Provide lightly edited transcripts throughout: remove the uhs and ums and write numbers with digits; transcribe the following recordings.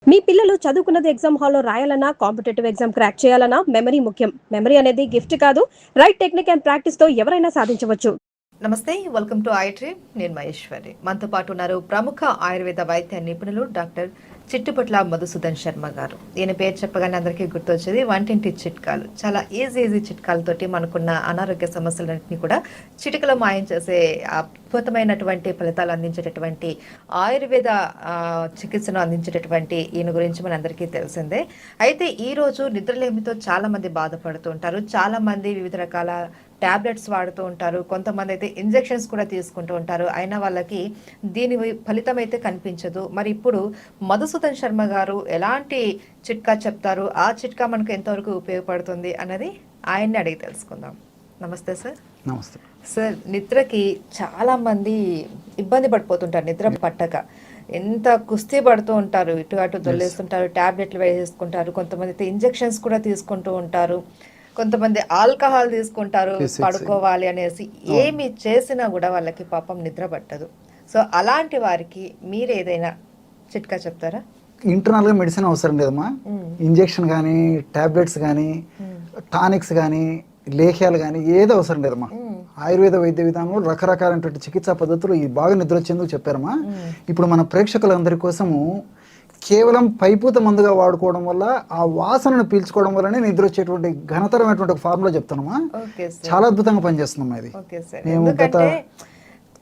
మీ పిల్లలు చదువుకున్నది ఎగ్జామ్ హాల్లో రాయాలన్నా కాంపిటేటివ్ ఎగ్జామ్ క్రాక్ చేయాలన్నా మెమరీ ముఖ్యం. మెమరీ అనేది గిఫ్ట్ కాదు, రైట్ టెక్నిక్ అండ్ ప్రాక్టీస్ తో ఎవరైనా సాధించవచ్చు. నమస్తే, వెల్కమ్ టు ఐడ్రీమ్. నేను మహేశ్వరి. మనతో పాటు ఉన్నారు ప్రముఖ ఆయుర్వేద వైద్య నిపుణులు డాక్టర్ చిట్టుపట్ల మధుసూదన్ శర్మ గారు. ఈయన పేరు చెప్పగానే అందరికీ గుర్తొచ్చేది వంటింటి చిట్కాలు. చాలా ఈజీ చిట్కాలతోటి మనకున్న అనారోగ్య సమస్యలన్నింటినీ కూడా చిటికలో మాయం చేసే అద్భుతమైనటువంటి ఫలితాలు అందించేటటువంటి ఆయుర్వేద చికిత్సను అందించేటటువంటి ఈయన గురించి మనందరికీ తెలిసిందే. అయితే ఈరోజు నిద్రలేమితో చాలా మంది బాధపడుతూ ఉంటారు. చాలా మంది వివిధ రకాల ట్యాబ్లెట్స్ వాడుతూ ఉంటారు. కొంతమంది అయితే ఇంజెక్షన్స్ కూడా తీసుకుంటూ ఉంటారు. అయినా వాళ్ళకి దీని ఫలితం అయితే కనిపించదు. మరి ఇప్పుడు మధుసూదన్ శర్మ గారు ఎలాంటి చిట్కా చెప్తారు, ఆ చిట్కా మనకు ఎంతవరకు ఉపయోగపడుతుంది అన్నది ఆయన్ని అడిగి తెలుసుకుందాం. నమస్తే సార్. నమస్తే సార్. నిద్రకి చాలా మంది ఇబ్బంది పడిపోతుంటారు. నిద్ర పట్టక ఎంత కుస్తీ పడుతూ ఉంటారు, ఇటు అటు దొల్లేస్తుంటారు, ట్యాబ్లెట్లు వేసేసుకుంటారు. కొంతమంది అయితే ఇంజెక్షన్స్ కూడా తీసుకుంటూ ఉంటారు. కొంతమంది ఆల్కహాల్ తీసుకుంటారు పడుకోవాలి అనేసి. ఏమి చేసినా కూడా వాళ్ళకి పాపం నిద్ర పట్టదు. సో అలాంటి వారికి మీరు ఏదైనా చిట్కా చెప్తారా? ఇంటర్నల్గా మెడిసిన్ అవసరం లేదమ్మా. ఇంజెక్షన్ కానీ, టాబ్లెట్స్ కానీ, టానిక్స్ కానీ, లేహ్యాలు కానీ ఏది అవసరం లేదమ్మా. ఆయుర్వేద వైద్య విధానంలో రకరకాలైనటువంటి చికిత్సా పద్ధతులు ఈ బాగా నిద్ర వచ్చేందుకు చెప్పారమ్మా. ఇప్పుడు మన ప్రేక్షకులందరి కోసము కేవలం పైపూత మందుగా వాడుకోవడం వల్ల, ఆ వాసనను పీల్చుకోవడం వల్లనే నిద్ర వచ్చేటువంటి ఘనతరమైనటువంటి ఒక ఫార్ములా చెప్తానమ్మా. చాలా అద్భుతంగా పనిచేస్తుందమ్మా ఇది. ఎందుకంటే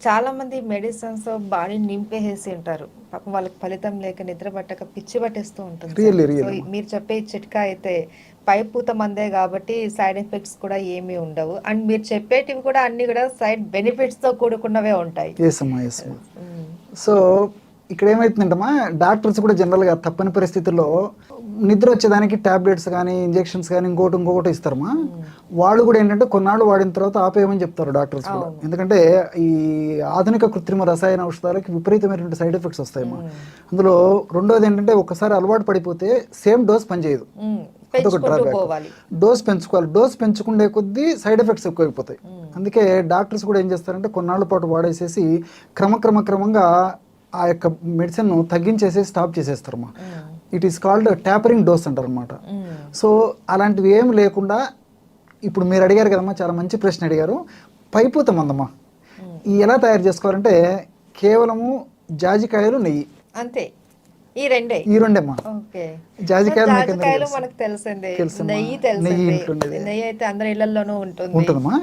చాలా మంది మెడిసిన్స్ బాడీ నింపేసి ఉంటారు. పాపం వాళ్ళకి ఫలితం లేక నిద్ర పట్టక పిచ్చి పట్టేస్తూ ఉంటుంది. మీరు చెప్పే చిట్కా అయితే పైపూత మందే కాబట్టి సైడ్ ఎఫెక్ట్స్ కూడా ఏమీ ఉండవు. అండ్ మీరు చెప్పేటివి కూడా అన్ని కూడా సైడ్ బెనిఫిట్స్ తో కూడుకున్నవే ఉంటాయి. సో ఇక్కడ ఏమవుతుందంటమ్మా, డాక్టర్స్ కూడా జనరల్గా తప్పని పరిస్థితుల్లో నిద్ర వచ్చేదానికి టాబ్లెట్స్ కానీ, ఇంజెక్షన్స్ కానీ, ఇంకోటి ఇస్తారమ్మా. వాళ్ళు కూడా ఏంటంటే కొన్నాళ్ళు వాడిన తర్వాత ఆపేయమని చెప్తారు డాక్టర్స్ కూడా. ఎందుకంటే ఈ ఆధునిక కృత్రిమ రసాయన ఔషధాలకి విపరీతమైనటువంటి సైడ్ ఎఫెక్ట్స్ వస్తాయమ్మా. అందులో రెండోది ఏంటంటే ఒకసారి అలవాటు పడిపోతే సేమ్ డోస్ పనిచేయదు. అదొక డ్రాబ్యాక్. డోస్ పెంచుకోవాలి. డోస్ పెంచుకుండే కొద్దీ సైడ్ ఎఫెక్ట్స్ ఎక్కువైపోతాయి. అందుకే డాక్టర్స్ కూడా ఏం చేస్తారంటే కొన్నాళ్ళ పాటు వాడేసేసి క్రమంగా ఆ యొక్క మెడిసిన్ తగ్గించేసి స్టాప్ చేసేస్తారమ్మా. It is called tapering dose అంటారు అనమాట. సో అలాంటివి ఏం లేకుండా ఇప్పుడు మీరు అడిగారు కదమ్మా, చాలా మంచి ప్రశ్న అడిగారు. పైపూత మందమ్మా ఈ ఎలా తయారు చేసుకోవాలంటే కేవలము జాజికాయలు, నెయ్యి, అంతే. ఈ రెండేమ్మా. జాజికాయలు మనకు తెలిసిందే, నెయ్యి అయితే అందరి ఇళ్లలోనూ ఉంటుందమ్మా.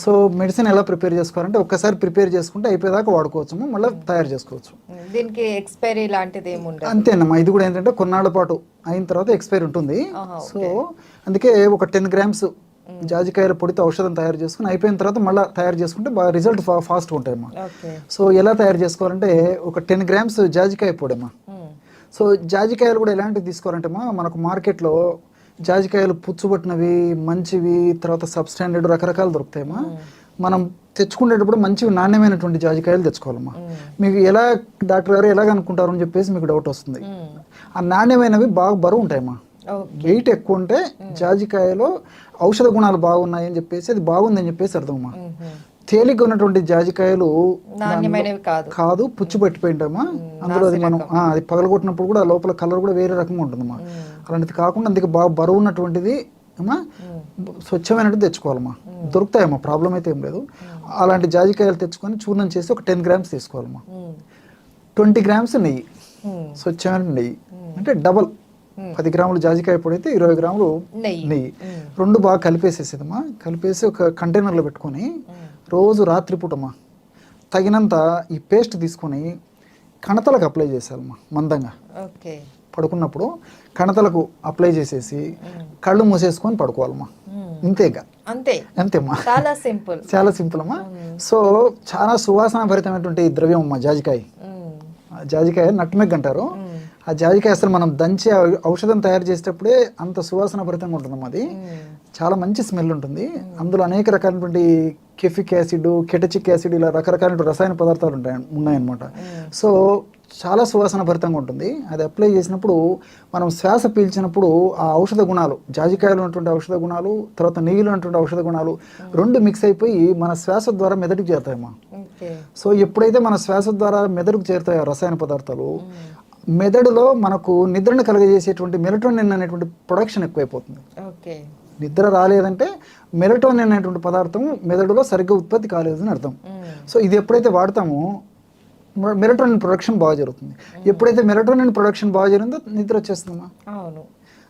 సో మెడిసిన్ ఎలా ప్రిపేర్ చేసుకోవాలంటే ఒక్కసారి ప్రిపేర్ చేసుకుంటే అయిపోయేదాకా వాడుకోవచ్చు, మళ్ళీ తయారు చేసుకోవచ్చు. దీనికి ఎక్స్పైరీ లాంటిది ఏమి ఉండదు. అంతేనమ్మా. ఇది కూడా ఏంటంటే కొన్నాళ్ళ పాటు అయిన తర్వాత ఎక్స్పైరీ ఉంటుంది. సో అందుకే ఒక 10 గ్రామ్స్ జాజికాయల పొడితో ఔషధం తయారు చేసుకుని అయిపోయిన తర్వాత మళ్ళీ తయారు చేసుకుంటే బాగా రిజల్ట్ ఫాస్ట్గా ఉంటాయమ్మా. సో ఎలా తయారు చేసుకోవాలంటే ఒక 10 గ్రామ్స్ జాజికాయ పొడమ్మా. సో జాజికాయలు కూడా ఎలాంటివి తీసుకోవాలంటే మనకు మార్కెట్లో జాజికాయలు పుచ్చుబట్టినవి, మంచివి, తర్వాత సబ్స్టాండర్డ్ రకరకాలు దొరుకుతాయమ్మా. మనం తెచ్చుకునేటప్పుడు మంచివి నాణ్యమైనటువంటి జాజికాయలు తెచ్చుకోవాలమ్మా. మీకు ఎలా డాక్టర్ గారు ఎలాగ అనుకుంటారు అని చెప్పేసి మీకు డౌట్ వస్తుంది. ఆ నాణ్యమైనవి బాగా బరువు ఉంటాయమ్మా. వెయిట్ ఎక్కువ ఉంటే జాజికాయలో ఔషధ గుణాలు బాగున్నాయి అని చెప్పేసి అది బాగుందని చెప్పేసి అర్థమమ్మా. తేలిగ్గా ఉన్నటువంటి జాజికాయలు కాదు, పుచ్చు పట్టిపోయింటామా. అందులో అది మనం అది పగలగొట్టినప్పుడు కూడా లోపల కలర్ కూడా వేరే రకంగా ఉంటుందమ్మా. అలాంటిది కాకుండా అందుకే బాగా బరువు ఉన్నటువంటిది అమ్మా స్వచ్ఛమైనట్టు తెచ్చుకోవాలమ్మా. దొరుకుతాయమ్మా, ప్రాబ్లం అయితే ఏం లేదు. అలాంటి జాజికాయలు తెచ్చుకొని చూర్ణం చేసి ఒక 10 గ్రామ్స్ తీసుకోవాలమ్మా. 20 గ్రామ్స్ నెయ్యి, స్వచ్ఛమైన నెయ్యి, అంటే డబల్. 10 గ్రాములు జాజికాయ పొడి అయితే 20 గ్రాములు నెయ్యి. రెండు బాగా కలిపేసేసేదమ్మా. కలిపేసి ఒక కంటైనర్లో పెట్టుకొని రోజు రాత్రిపూటమ్మా తగినంత ఈ పేస్ట్ తీసుకొని కణతలకు అప్లై చేసేయాలమ్మా. మందంగా పడుకున్నప్పుడు కణతలకు అప్లై చేసేసి కళ్ళు మూసేసుకొని పడుకోవాలమ్మా. ఇంతేగా, అంతేమ్మా. చాలా సింపుల్ అమ్మా. సో చాలా సువాసన భరితమైనటువంటి ద్రవ్యం అమ్మా జాజికాయ. జాజికాయ నట్మెగ్ అంటారు. ఆ జాజికాయ అసలు మనం దంచి ఔషధం తయారు చేసేటప్పుడే అంత సువాసన భరితంగా ఉంటుందమ్మా. అది చాలా మంచి స్మెల్ ఉంటుంది. అందులో అనేక రకాలైనటువంటి కెఫిక్ యాసిడ్, కెటచిక్ యాసిడ్, ఇలా రకరకాల రసాయన పదార్థాలు ఉన్నాయన్నమాట. సో చాలా సువాసన భరితంగా ఉంటుంది. అది అప్లై చేసినప్పుడు మనం శ్వాస పీల్చినప్పుడు ఆ ఔషధ గుణాలు, జాజికాయలు ఉన్నటువంటి ఔషధ గుణాలు, తర్వాత నెయ్యిలో ఉన్నటువంటి ఔషధ గుణాలు రెండు మిక్స్ అయిపోయి మన శ్వాస ద్వారా మెదడుకు చేరుతాయమ్మా. సో ఎప్పుడైతే మన శ్వాస ద్వారా మెదడుకు చేరుతాయో రసాయన పదార్థాలు, మెదడులో మనకు నిద్రను కలుగజేసేటువంటి మెలటోనిన్ అనేటువంటి ప్రొడక్షన్ ఎక్కువైపోతుంది. ఓకే. నిద్ర రాలేదంటే మెలటోనిన్ అనేటువంటి పదార్థం మెదడులో సరిగ్గా ఉత్పత్తి కాలేదని అర్థం. సో ఇది ఎప్పుడైతే వాడతామో మెలటోనిన్ ప్రొడక్షన్ బాగా జరుగుతుంది. ఎప్పుడైతే మెలటోనిన్ ప్రొడక్షన్ బాగా జరిగిందో నిద్ర వచ్చేస్తుందమ్మా. అవును.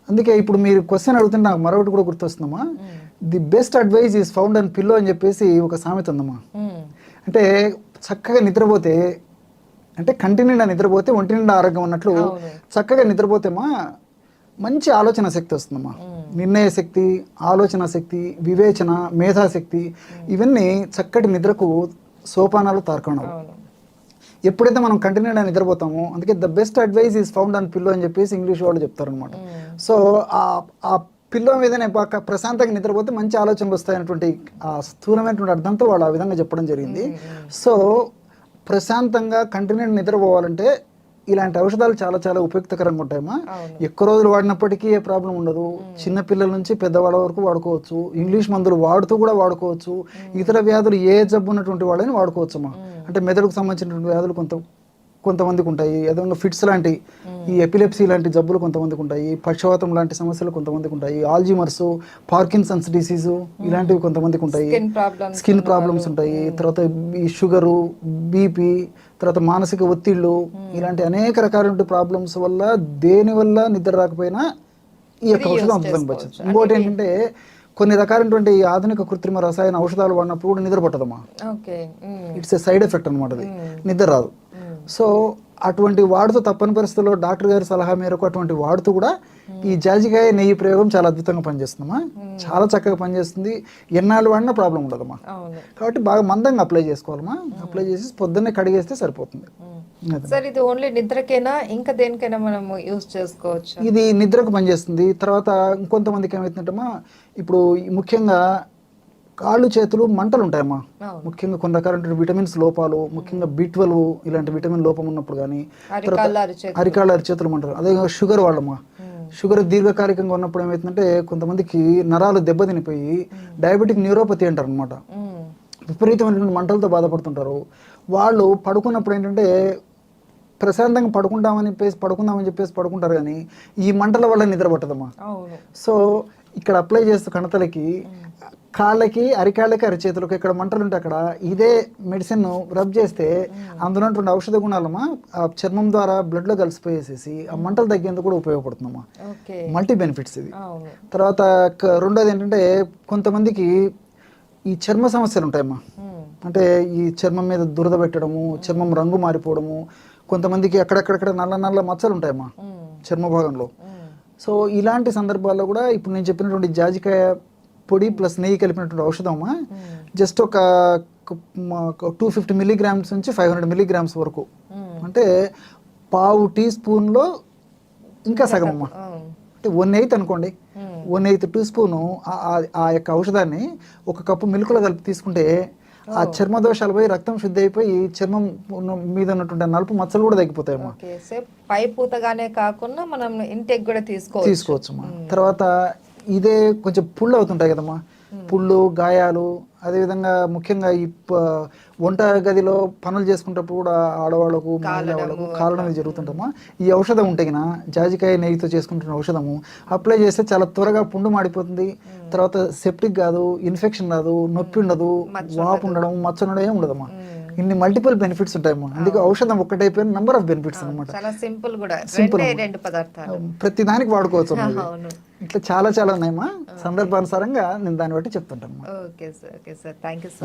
అందుకే ఇప్పుడు మీరు క్వశ్చన్ అడుగుతుంటే నాకు మరొకటి కూడా గుర్తొస్తుందమ్మా. The best advice is found and pillow అని చెప్పేసి ఒక సామెత ఉందమ్మా. అంటే చక్కగా నిద్రపోతే, అంటే కంటి నిండా నిద్రపోతే ఒంటి నిండా ఆరోగ్యం అన్నట్లు చక్కగా నిద్రపోతేమా మంచి ఆలోచన శక్తి వస్తుందమ్మా. నిర్ణయ శక్తి, ఆలోచన శక్తి, వివేచన, మేధాశక్తి ఇవన్నీ చక్కటి నిద్రకు సోపానాలు తార్కణాలు. ఎప్పుడైతే మనం కంటి నిండా నిద్రపోతామో, అందుకే the best advice is found on pillow అని చెప్పేసి ఇంగ్లీష్ వాళ్ళు చెప్తారనమాట. సో ఆ పిల్లో మీదనే బాగా ప్రశాంతంగా నిద్రపోతే మంచి ఆలోచనలు వస్తాయన్నటువంటి ఆ స్థూలమైనటువంటి అర్థంతో వాళ్ళు ఆ విధంగా చెప్పడం జరిగింది. సో ప్రశాంతంగా కంటి నిండా నిద్రపోవాలంటే ఇలాంటి ఔషధాలు చాలా చాలా ఉపయుక్తకరంగా ఉంటాయమ్మా. ఎక్కువ రోజులు వాడినప్పటికీ ఏ ప్రాబ్లం ఉండదు. చిన్న పిల్లల నుంచి పెద్దవాళ్ళ వరకు వాడుకోవచ్చు. ఇంగ్లీష్ మందులు వాడుతూ కూడా వాడుకోవచ్చు. ఇతర వ్యాధులు ఏ జబ్బు ఉన్నటువంటి వాళ్ళని వాడుకోవచ్చమ్మా. అంటే మెదడుకు సంబంధించినటువంటి వ్యాధులు కొంతమందికి ఉంటాయి. అదేవిధంగా ఫిట్స్ లాంటి, ఈ ఎపిలెప్సీ లాంటి జబ్బులు కొంతమందికి ఉంటాయి. పక్షవాతం లాంటి సమస్యలు కొంతమందికి ఉంటాయి. ఆల్జీమర్స్, పార్కిన్సన్స్ డిసీజు ఇలాంటివి కొంతమందికి ఉంటాయి. స్కిన్ ప్రాబ్లమ్స్ ఉంటాయి. తర్వాత ఈ షుగరు, బీపీ, తర్వాత మానసిక ఒత్తిళ్ళు, ఇలాంటి అనేక రకాల ప్రాబ్లమ్స్ వల్ల దేని వల్ల నిద్ర రాకపోయినా ఈ యొక్క ఔషధం అద్భుతంగా పనిచేస్తుంది. ఇంకోటి ఏంటంటే కొన్ని రకాలైనటువంటి ఆధునిక కృత్రిమ రసాయన ఔషధాలు వాడినప్పుడు కూడా నిద్ర పట్టదమ్మా. ఇట్స్ ఏ సైడ్ ఎఫెక్ట్ అనమాట. అది నిద్ర రాదు. సో అటువంటి వాడుతూ తప్పని పరిస్థితుల్లో డాక్టర్ గారి సలహా మేరకు అటువంటి వాడుతూ కూడా ఈ జాజికాయ నెయ్యి ప్రయోగం చాలా అద్భుతంగా పనిచేస్తుందమ్మా. చాలా చక్కగా పనిచేస్తుంది. ఎన్నాళ్ళు వాడినా ప్రాబ్లం ఉండదమ్మా. కాబట్టి బాగా మందంగా అప్లై చేసుకోవాలమ్మా. అప్లై చేసి పొద్దున్నే కడిగేస్తే సరిపోతుంది. సార్ ఇది ఓన్లీ నిద్రకేనా, ఇంకా దేనికైనా మనం యూజ్ చేసుకోవచ్చు? ఇది నిద్రకు పనిచేస్తుంది. తర్వాత ఇంకొంతమందికి ఏమవుతుందంటమ్మా, ఇప్పుడు ముఖ్యంగా కాళ్ళు చేతులు మంటలు ఉంటాయమ్మా. ముఖ్యంగా కొన్ని రకాల విటమిన్స్ లోపాలు, ముఖ్యంగా B12 ఇలాంటి విటమిన్ లోపం ఉన్నప్పుడు కానీ, అరికాళ్ళ అరిచేతులు మంటలు. అదే షుగర్ వాళ్ళమ్మా. షుగర్ దీర్ఘకాలికంగా ఉన్నప్పుడు ఏమవుతుందంటే కొంతమందికి నరాలు దెబ్బతినిపోయి డయాబెటిక్ న్యూరోపతి అంటారు అనమాట. విపరీతమైనటువంటి మంటలతో బాధపడుతుంటారు. వాళ్ళు పడుకున్నప్పుడు ఏంటంటే ప్రశాంతంగా పడుకుందామని చెప్పేసి పడుకుంటారు, కానీ ఈ మంటల వల్ల నిద్ర పట్టదమ్మా. సో ఇక్కడ అప్లై చేస్తూ కణతలకి, కాళ్ళకి, అరికాళ్ళకి, అరిచేతులకు ఇక్కడ మంటలు ఉంటే అక్కడ ఇదే మెడిసిన్ రబ్ చేస్తే అందులో ఉన్నటువంటి ఔషధ గుణాలమ్మా ఆ చర్మం ద్వారా బ్లడ్ లో కలిసిపోయేసేసి ఆ మంటలు తగ్గేందుకు కూడా ఉపయోగపడుతుందమ్మా. మల్టీ బెనిఫిట్స్ ఇది. తర్వాత రెండోది ఏంటంటే కొంతమందికి ఈ చర్మ సమస్యలు ఉంటాయమ్మా. అంటే ఈ చర్మం మీద దురద పెట్టడము, చర్మం రంగు మారిపోవడము, కొంతమందికి అక్కడక్కడక్కడ నల్ల నల్ల మచ్చలు ఉంటాయమ్మా చర్మ భాగంలో. సో ఇలాంటి సందర్భాల్లో కూడా ఇప్పుడు నేను చెప్పినటువంటి జాజికాయ పొడి ప్లస్ నెయ్యి కలిపినటువంటి ఔషధమా జస్ట్ ఒక 250 మిల్లీగ్రామ్స్ నుంచి 500 మిల్లీగ్రామ్స్ వరకు, అంటే పావు టీ స్పూన్లో ఇంకా సగం అమ్మా, అంటే 1/8 అనుకోండి, 1/8 టీ స్పూను ఆ యొక్క ఔషధాన్ని 1 కప్పు మిల్క్లో కలిపి తీసుకుంటే ఆ చర్మ దోషాలు పోయి రక్తం శుద్ధి అయిపోయి చర్మం మీద ఉన్నటువంటి నలుపు మచ్చలు కూడా తగ్గిపోతాయమ్మా. పై పూతగానే కాకుండా మనం ఇంటెక్ కూడా తీసుకోవచ్చమ్మా. తర్వాత ఇదే కొంచెం పుళ్ళు అవుతుంటాయి కదమ్మా, పుళ్ళు, గాయాలు, అదేవిధంగా ముఖ్యంగా ఈ వంట గదిలో పనులు చేసుకుంటప్పుడు కూడా ఆడవాళ్ళకు, మహిళలకు కాళ్ళ మీద జరుగుతుంటామా. ఈ ఔషధం ఉంటే గిన జాజికాయ నెయ్యితో చేసుకుంటున్న ఔషధము అప్లై చేస్తే చాలా త్వరగా పుండు మాడిపోతుంది. తర్వాత సెప్టిక్ కాదు, ఇన్ఫెక్షన్ రాదు, నొప్పి ఉండదు, వాపు ఉండడం, మచ్చ ఉండడం ఏమి ఉండదమ్మా. ఇన్ని మల్టిపుల్ బెనిఫిట్స్ ఉంటాయమ్మా. అందుకే ఔషధం ఒక్కటైపోయిన నెంబర్ ఆఫ్ బెనిఫిట్స్ అనమాట. సింపుల్, ప్రతి దానికి వాడుకోవచ్చు. ఇట్లా చాలా చాలా ఉన్నాయమ్మా. సందర్భానుసారంగా నేను దాన్ని బట్టి చెప్తుంటాను. Okay sir, thank you.